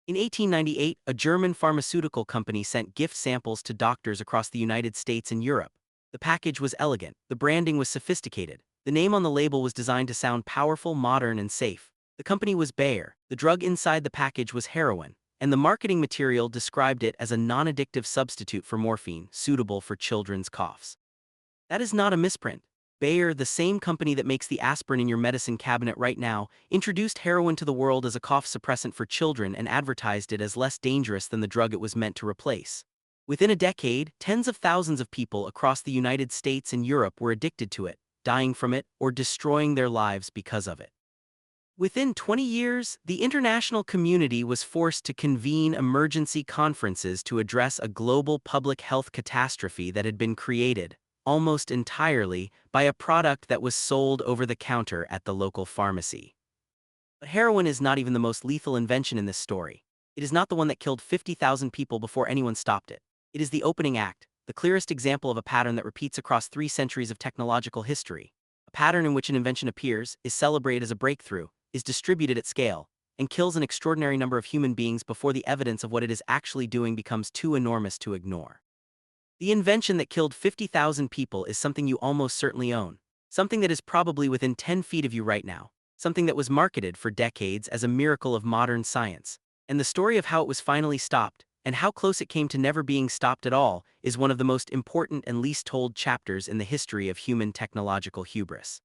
In 1898, a German pharmaceutical company sent gift samples to doctors across the United States and Europe. The package was elegant, the branding was sophisticated, the name on the label was designed to sound powerful, modern, and safe. The company was Bayer, the drug inside the package was heroin, and the marketing material described it as a non-addictive substitute for morphine, suitable for children's coughs. That is not a misprint. Bayer, the same company that makes the aspirin in your medicine cabinet right now, introduced heroin to the world as a cough suppressant for children and advertised it as less dangerous than the drug it was meant to replace. Within a decade, tens of thousands of people across the United States and Europe were addicted to it, dying from it, or destroying their lives because of it. Within 20 years, the international community was forced to convene emergency conferences to address a global public health catastrophe that had been created, almost entirely, by a product that was sold over the counter at the local pharmacy. But heroin is not even the most lethal invention in this story. It is not the one that killed 50,000 people before anyone stopped it. It is the opening act, the clearest example of a pattern that repeats across 3 centuries of technological history. A pattern in which an invention appears, is celebrated as a breakthrough, is distributed at scale, and kills an extraordinary number of human beings before the evidence of what it is actually doing becomes too enormous to ignore. The invention that killed 50,000 people is something you almost certainly own, something that is probably within 10 feet of you right now, something that was marketed for decades as a miracle of modern science, and the story of how it was finally stopped, and how close it came to never being stopped at all, is one of the most important and least told chapters in the history of human technological hubris.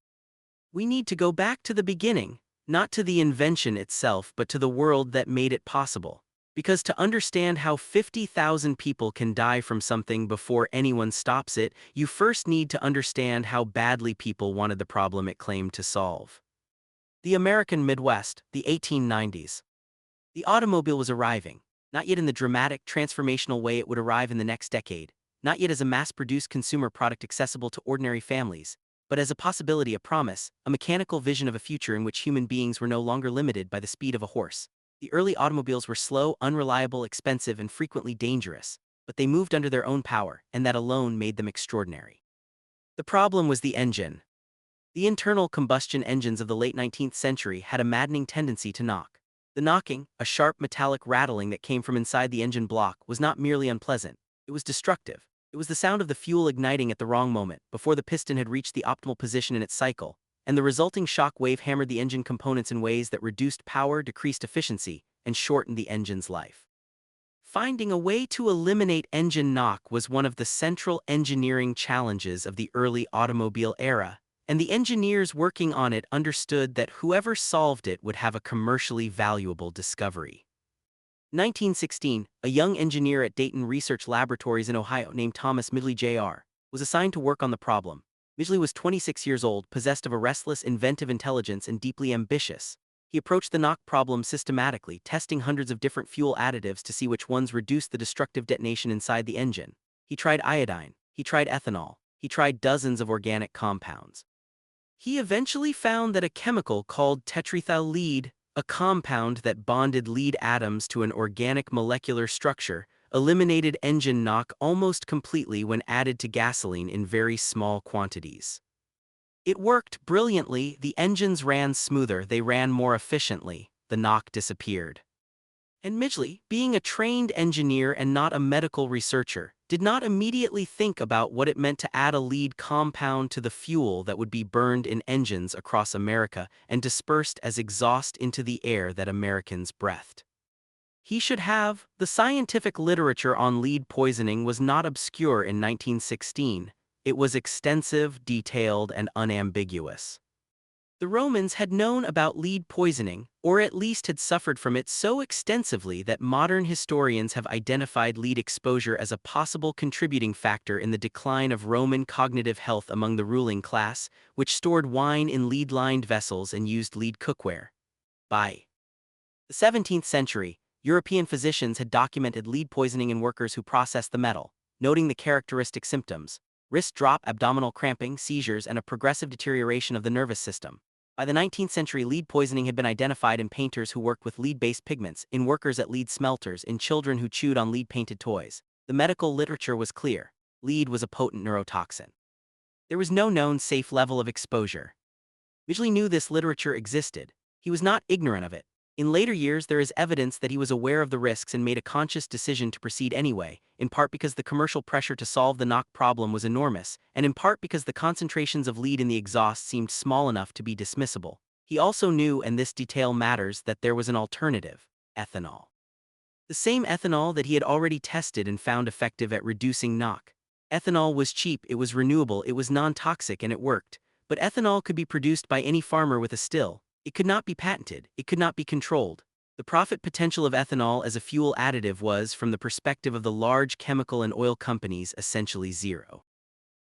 We need to go back to the beginning, not to the invention itself but to the world that made it possible. Because to understand how 50,000 people can die from something before anyone stops it, you first need to understand how badly people wanted the problem it claimed to solve. The American Midwest, the 1890s. The automobile was arriving, not yet in the dramatic, transformational way it would arrive in the next decade, not yet as a mass-produced consumer product accessible to ordinary families, but as a possibility, a promise, a mechanical vision of a future in which human beings were no longer limited by the speed of a horse. The early automobiles were slow, unreliable, expensive, and frequently dangerous, but they moved under their own power, and that alone made them extraordinary. The problem was the engine. The internal combustion engines of the late 19th century had a maddening tendency to knock. The knocking, a sharp metallic rattling that came from inside the engine block, was not merely unpleasant, it was destructive. It was the sound of the fuel igniting at the wrong moment, before the piston had reached the optimal position in its cycle, and the resulting shock wave hammered the engine components in ways that reduced power, decreased efficiency, and shortened the engine's life. Finding a way to eliminate engine knock was one of the central engineering challenges of the early automobile era, and the engineers working on it understood that whoever solved it would have a commercially valuable discovery. 1916, a young engineer at Dayton Research Laboratories in Ohio named Thomas Midgley Jr. was assigned to work on the problem. Midgley was 26 years old, possessed of a restless, inventive intelligence, and deeply ambitious. He approached the knock problem systematically, testing hundreds of different fuel additives to see which ones reduced the destructive detonation inside the engine. He tried iodine, he tried ethanol, he tried dozens of organic compounds. He eventually found that a chemical called tetrethyl lead, a compound that bonded lead atoms to an organic molecular structure, eliminated engine knock almost completely when added to gasoline in very small quantities. It worked brilliantly, the engines ran smoother, they ran more efficiently, the knock disappeared. And Midgley, being a trained engineer and not a medical researcher, did not immediately think about what it meant to add a lead compound to the fuel that would be burned in engines across America and dispersed as exhaust into the air that Americans breathed. He should have. The scientific literature on lead poisoning was not obscure in 1916. It was extensive, detailed, and unambiguous. The Romans had known about lead poisoning, or at least had suffered from it so extensively that modern historians have identified lead exposure as a possible contributing factor in the decline of Roman cognitive health among the ruling class, which stored wine in lead-lined vessels and used lead cookware. By the 17th century, European physicians had documented lead poisoning in workers who processed the metal, noting the characteristic symptoms: wrist drop, abdominal cramping, seizures, and a progressive deterioration of the nervous system. By the 19th century, lead poisoning had been identified in painters who worked with lead-based pigments, in workers at lead smelters, in children who chewed on lead-painted toys. The medical literature was clear: lead was a potent neurotoxin. There was no known safe level of exposure. Midgley knew this literature existed. He was not ignorant of it. In later years, there is evidence that he was aware of the risks and made a conscious decision to proceed anyway, in part because the commercial pressure to solve the knock problem was enormous, and in part because the concentrations of lead in the exhaust seemed small enough to be dismissible. He also knew, and this detail matters, that there was an alternative: ethanol. The same ethanol that he had already tested and found effective at reducing knock. Ethanol was cheap, it was renewable, it was non-toxic, and it worked. But ethanol could be produced by any farmer with a still. It could not be patented, it could not be controlled. The profit potential of ethanol as a fuel additive was, from the perspective of the large chemical and oil companies, essentially zero.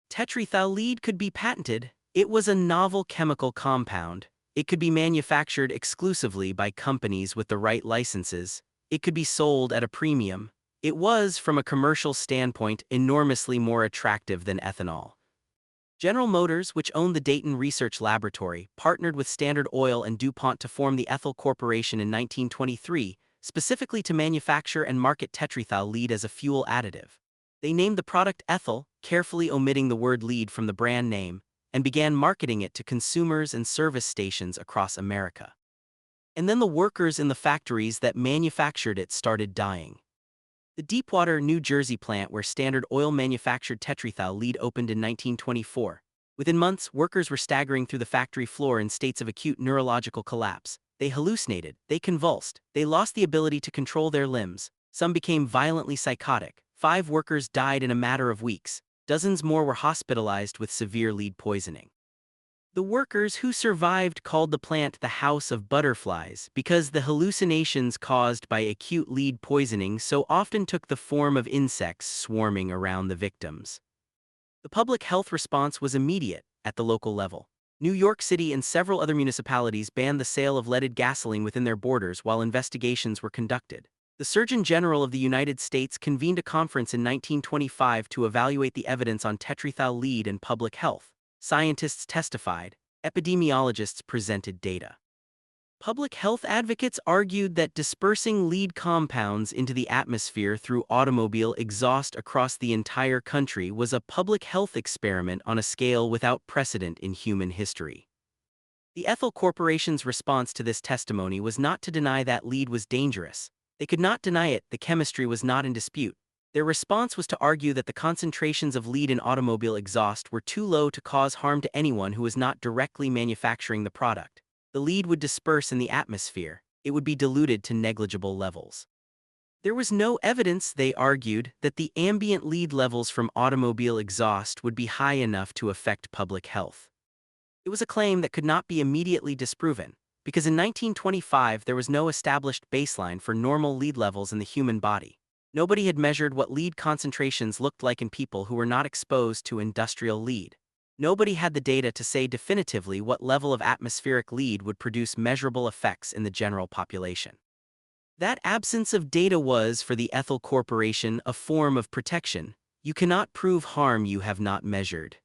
Tetrethyl lead could be patented. It was a novel chemical compound. It could be manufactured exclusively by companies with the right licenses. It could be sold at a premium. It was, from a commercial standpoint, enormously more attractive than ethanol. General Motors, which owned the Dayton Research Laboratory, partnered with Standard Oil and DuPont to form the Ethyl Corporation in 1923, specifically to manufacture and market tetrethyl lead as a fuel additive. They named the product ethyl, carefully omitting the word lead from the brand name, and began marketing it to consumers and service stations across America. And then the workers in the factories that manufactured it started dying. The Deepwater, New Jersey plant where Standard Oil manufactured tetrethyl lead opened in 1924. Within months, workers were staggering through the factory floor in states of acute neurological collapse. They hallucinated, they convulsed, they lost the ability to control their limbs. Some became violently psychotic. 5 workers died in a matter of weeks. Dozens more were hospitalized with severe lead poisoning. The workers who survived called the plant the House of Butterflies because the hallucinations caused by acute lead poisoning so often took the form of insects swarming around the victims. The public health response was immediate at the local level. New York City and several other municipalities banned the sale of leaded gasoline within their borders while investigations were conducted. The Surgeon General of the United States convened a conference in 1925 to evaluate the evidence on tetrethyl lead and public health. Scientists testified, epidemiologists presented data. Public health advocates argued that dispersing lead compounds into the atmosphere through automobile exhaust across the entire country was a public health experiment on a scale without precedent in human history. The Ethyl Corporation's response to this testimony was not to deny that lead was dangerous. They could not deny it, the chemistry was not in dispute. Their response was to argue that the concentrations of lead in automobile exhaust were too low to cause harm to anyone who was not directly manufacturing the product. The lead would disperse in the atmosphere. It would be diluted to negligible levels. There was no evidence, they argued, that the ambient lead levels from automobile exhaust would be high enough to affect public health. It was a claim that could not be immediately disproven, because in 1925 there was no established baseline for normal lead levels in the human body. Nobody had measured what lead concentrations looked like in people who were not exposed to industrial lead. Nobody had the data to say definitively what level of atmospheric lead would produce measurable effects in the general population. That absence of data was, for the Ethyl Corporation, a form of protection. You cannot prove harm you have not measured.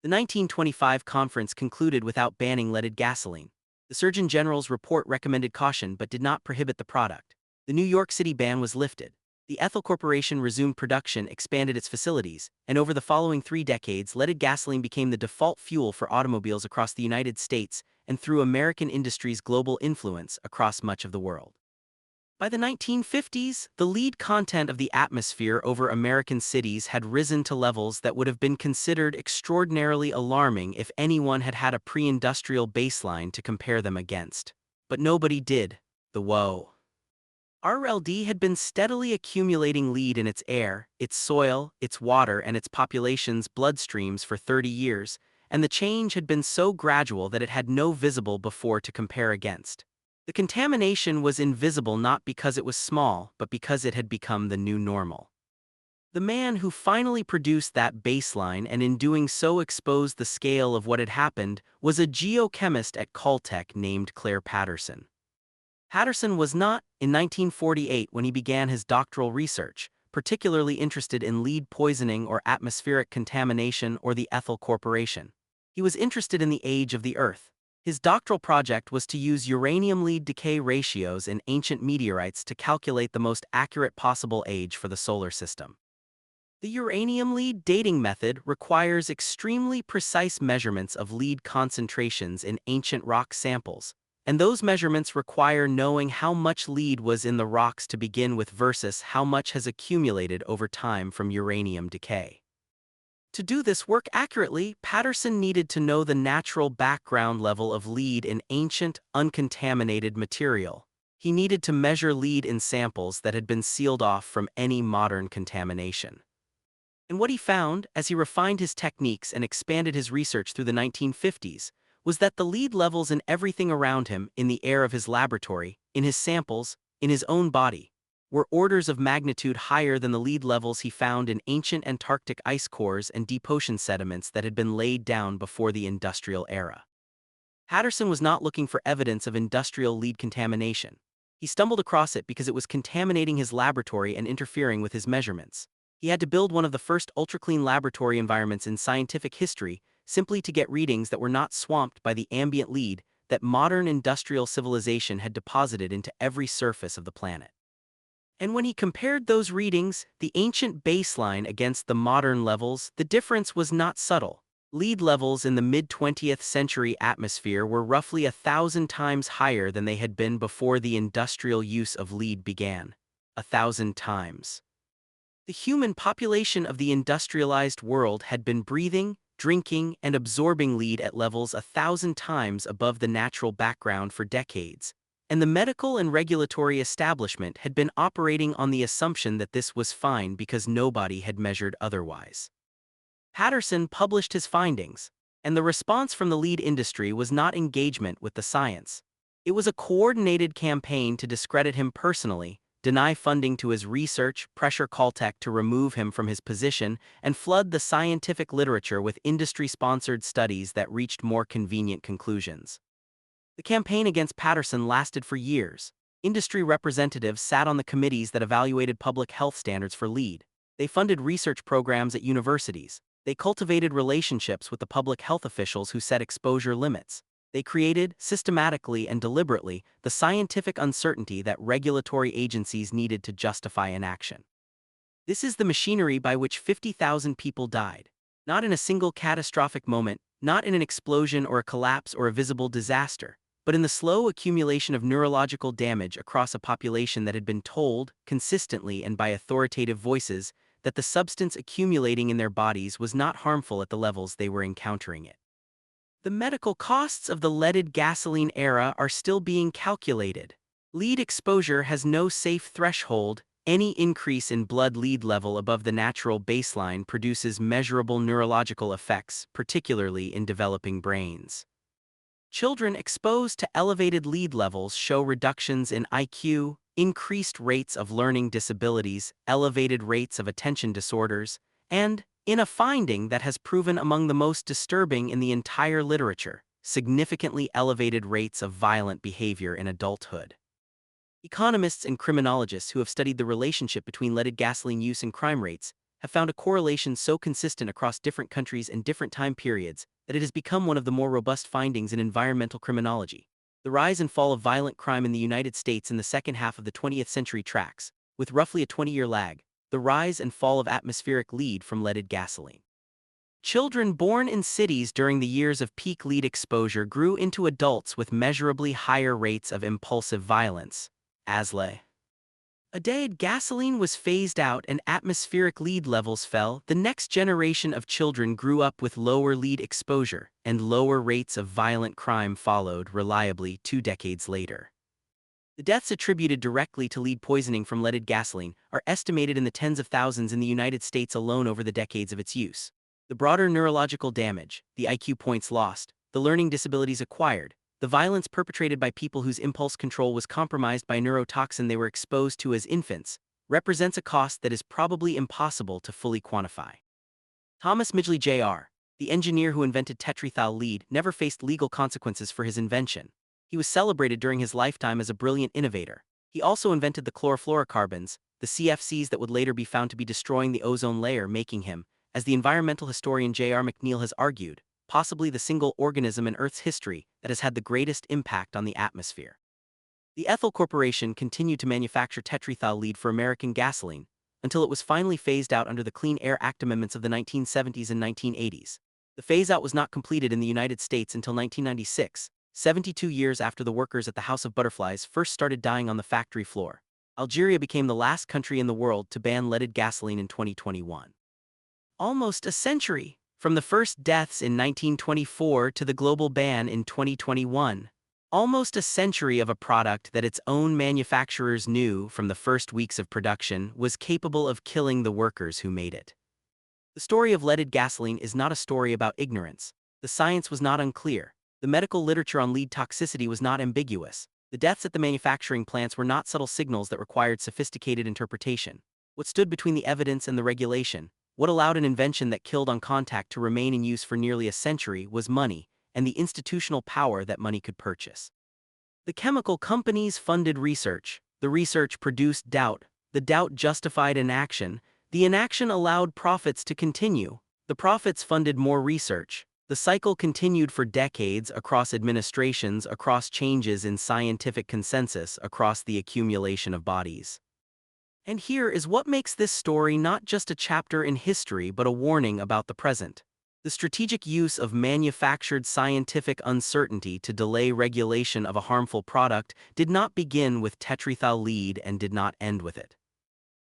The 1925 conference concluded without banning leaded gasoline. The Surgeon General's report recommended caution but did not prohibit the product. The New York City ban was lifted. The Ethyl Corporation resumed production, expanded its facilities, and over the following 3 decades, leaded gasoline became the default fuel for automobiles across the United States and through American industry's global influence across much of the world. By the 1950s, the lead content of the atmosphere over American cities had risen to levels that would have been considered extraordinarily alarming if anyone had had a pre-industrial baseline to compare them against. But nobody did. The woe. RLD had been steadily accumulating lead in its air, its soil, its water, and its population's bloodstreams for 30 years, and the change had been so gradual that it had no visible before to compare against. The contamination was invisible not because it was small, but because it had become the new normal. The man who finally produced that baseline and in doing so exposed the scale of what had happened was a geochemist at Caltech named Clair Patterson. Patterson was not, in 1948 when he began his doctoral research, particularly interested in lead poisoning or atmospheric contamination or the Ethyl Corporation. He was interested in the age of the Earth. His doctoral project was to use uranium-lead decay ratios in ancient meteorites to calculate the most accurate possible age for the solar system. The uranium-lead dating method requires extremely precise measurements of lead concentrations in ancient rock samples, And those measurements require knowing how much lead was in the rocks to begin with versus how much has accumulated over time from uranium decay. To do this work accurately, Patterson needed to know the natural background level of lead in ancient, uncontaminated material. He needed to measure lead in samples that had been sealed off from any modern contamination. And what he found, as he refined his techniques and expanded his research through the 1950s, was that the lead levels in everything around him, in the air of his laboratory, in his samples, in his own body, were orders of magnitude higher than the lead levels he found in ancient Antarctic ice cores and deep ocean sediments that had been laid down before the industrial era. Patterson was not looking for evidence of industrial lead contamination. He stumbled across it because it was contaminating his laboratory and interfering with his measurements. He had to build one of the first ultra-clean laboratory environments in scientific history simply to get readings that were not swamped by the ambient lead that modern industrial civilization had deposited into every surface of the planet. And when he compared those readings, the ancient baseline against the modern levels, the difference was not subtle. Lead levels in the mid-20th century atmosphere were roughly 1,000 times higher than they had been before the industrial use of lead began. 1,000 times. The human population of the industrialized world had been breathing, drinking, and absorbing lead at levels 1,000 times above the natural background for decades, and the medical and regulatory establishment had been operating on the assumption that this was fine because nobody had measured otherwise. Patterson published his findings, and the response from the lead industry was not engagement with the science. It was a coordinated campaign to discredit him personally, deny funding to his research, pressure Caltech to remove him from his position, and flood the scientific literature with industry-sponsored studies that reached more convenient conclusions. The campaign against Patterson lasted for years. Industry representatives sat on the committees that evaluated public health standards for lead. They funded research programs at universities. They cultivated relationships with the public health officials who set exposure limits. They created, systematically and deliberately, the scientific uncertainty that regulatory agencies needed to justify inaction. This is the machinery by which 50,000 people died. Not in a single catastrophic moment, not in an explosion or a collapse or a visible disaster, but in the slow accumulation of neurological damage across a population that had been told, consistently and by authoritative voices, that the substance accumulating in their bodies was not harmful at the levels they were encountering it. The medical costs of the leaded gasoline era are still being calculated. Lead exposure has no safe threshold. Any increase in blood lead level above the natural baseline produces measurable neurological effects, particularly in developing brains. Children exposed to elevated lead levels show reductions in IQ, increased rates of learning disabilities, elevated rates of attention disorders, and, in a finding that has proven among the most disturbing in the entire literature, significantly elevated rates of violent behavior in adulthood. Economists and criminologists who have studied the relationship between leaded gasoline use and crime rates have found a correlation so consistent across different countries and different time periods that it has become one of the more robust findings in environmental criminology. The rise and fall of violent crime in the United States in the second half of the 20th century tracks, with roughly a 20-year lag, the rise and fall of atmospheric lead from leaded gasoline. Children born in cities during the years of peak lead exposure grew into adults with measurably higher rates of impulsive violence. ASLE. A day gasoline was phased out and atmospheric lead levels fell, the next generation of children grew up with lower lead exposure, and lower rates of violent crime followed reliably 2 decades later. The deaths attributed directly to lead poisoning from leaded gasoline are estimated in the tens of thousands in the United States alone over the decades of its use. The broader neurological damage, the IQ points lost, the learning disabilities acquired, the violence perpetrated by people whose impulse control was compromised by neurotoxin they were exposed to as infants, represents a cost that is probably impossible to fully quantify. Thomas Midgley Jr., the engineer who invented tetrethyl lead, never faced legal consequences for his invention. He was celebrated during his lifetime as a brilliant innovator. He also invented the chlorofluorocarbons, the CFCs that would later be found to be destroying the ozone layer, making him, as the environmental historian J.R. McNeil has argued, possibly the single organism in Earth's history that has had the greatest impact on the atmosphere. The Ethyl Corporation continued to manufacture tetrethyl lead for American gasoline until it was finally phased out under the Clean Air Act amendments of the 1970s and 1980s. The phase-out was not completed in the United States until 1996, 72 years after the workers at the House of Butterflies first started dying on the factory floor. Algeria became the last country in the world to ban leaded gasoline in 2021. Almost a century, from the first deaths in 1924 to the global ban in 2021. Almost a century of a product that its own manufacturers knew from the first weeks of production was capable of killing the workers who made it. The story of leaded gasoline is not a story about ignorance. The science was not unclear. The medical literature on lead toxicity was not ambiguous. The deaths at the manufacturing plants were not subtle signals that required sophisticated interpretation. What stood between the evidence and the regulation, what allowed an invention that killed on contact to remain in use for nearly a century, was money, and the institutional power that money could purchase. The chemical companies funded research. The research produced doubt. The doubt justified inaction. The inaction allowed profits to continue. The profits funded more research. The cycle continued for decades across administrations, across changes in scientific consensus, across the accumulation of bodies. And here is what makes this story not just a chapter in history but a warning about the present. The strategic use of manufactured scientific uncertainty to delay regulation of a harmful product did not begin with tetrethyl lead and did not end with it.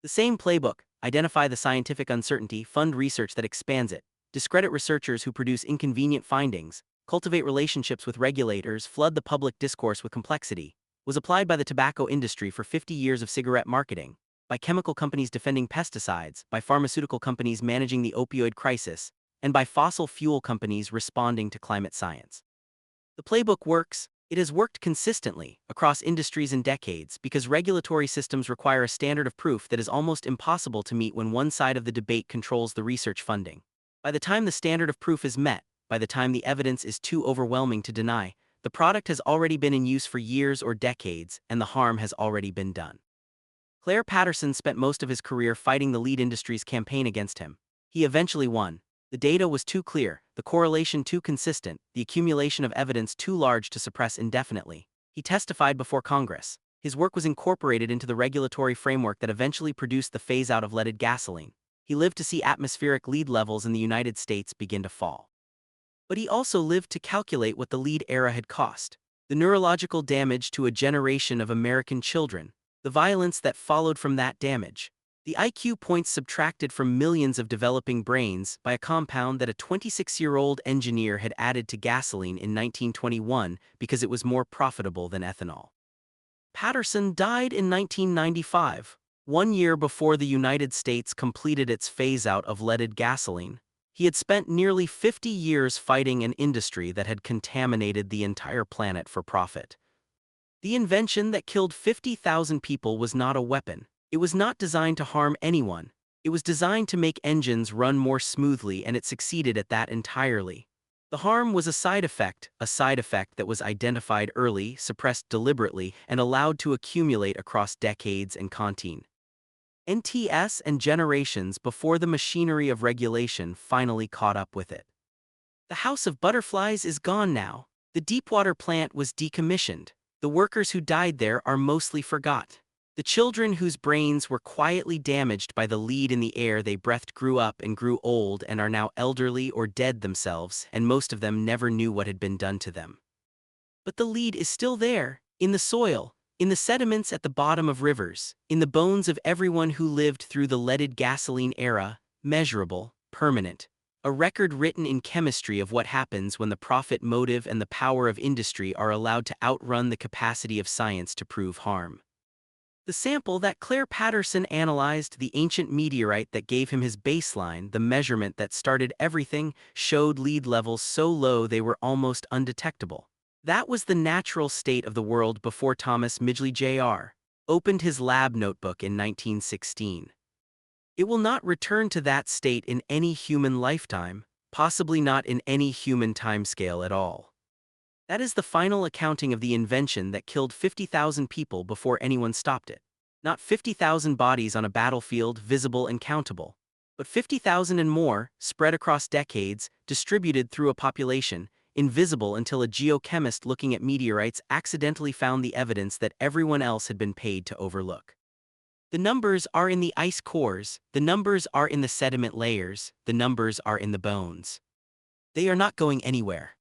The same playbook: identify the scientific uncertainty, fund research that expands it, discredit researchers who produce inconvenient findings, cultivate relationships with regulators, flood the public discourse with complexity, was applied by the tobacco industry for 50 years of cigarette marketing, by chemical companies defending pesticides, by pharmaceutical companies managing the opioid crisis, and by fossil fuel companies responding to climate science. The playbook works. It has worked consistently across industries and decades because regulatory systems require a standard of proof that is almost impossible to meet when one side of the debate controls the research funding. By the time the standard of proof is met, by the time the evidence is too overwhelming to deny, the product has already been in use for years or decades, and the harm has already been done. Clair Patterson spent most of his career fighting the lead industry's campaign against him. He eventually won. The data was too clear, the correlation too consistent, the accumulation of evidence too large to suppress indefinitely. He testified before Congress. His work was incorporated into the regulatory framework that eventually produced the phase-out of leaded gasoline. He lived to see atmospheric lead levels in the United States begin to fall. But he also lived to calculate what the lead era had cost: the neurological damage to a generation of American children, the violence that followed from that damage, the IQ points subtracted from millions of developing brains by a compound that a 26-year-old engineer had added to gasoline in 1921 because it was more profitable than ethanol. Patterson died in 1995, 1 year before the United States completed its phase-out of leaded gasoline. He had spent nearly 50 years fighting an industry that had contaminated the entire planet for profit. The invention that killed 50,000 people was not a weapon. It was not designed to harm anyone. It was designed to make engines run more smoothly, and it succeeded at that entirely. The harm was a side effect that was identified early, suppressed deliberately, and allowed to accumulate across decades and NTS and generations before the machinery of regulation finally caught up with it. The House of Butterflies is gone now. The deepwater plant was decommissioned. The workers who died there are mostly forgot. The children whose brains were quietly damaged by the lead in the air they breathed grew up and grew old and are now elderly or dead themselves, and most of them never knew what had been done to them. But the lead is still there, in the soil, in the sediments at the bottom of rivers, in the bones of everyone who lived through the leaded gasoline era, measurable, permanent. A record written in chemistry of what happens when the profit motive and the power of industry are allowed to outrun the capacity of science to prove harm. The sample that Clair Patterson analyzed, the ancient meteorite that gave him his baseline, the measurement that started everything, showed lead levels so low they were almost undetectable. That was the natural state of the world before Thomas Midgley Jr. opened his lab notebook in 1916. It will not return to that state in any human lifetime, possibly not in any human timescale at all. That is the final accounting of the invention that killed 50,000 people before anyone stopped it. Not 50,000 bodies on a battlefield, visible and countable, but 50,000 and more, spread across decades, distributed through a population, invisible until a geochemist looking at meteorites accidentally found the evidence that everyone else had been paid to overlook. The numbers are in the ice cores, the numbers are in the sediment layers, the numbers are in the bones. They are not going anywhere.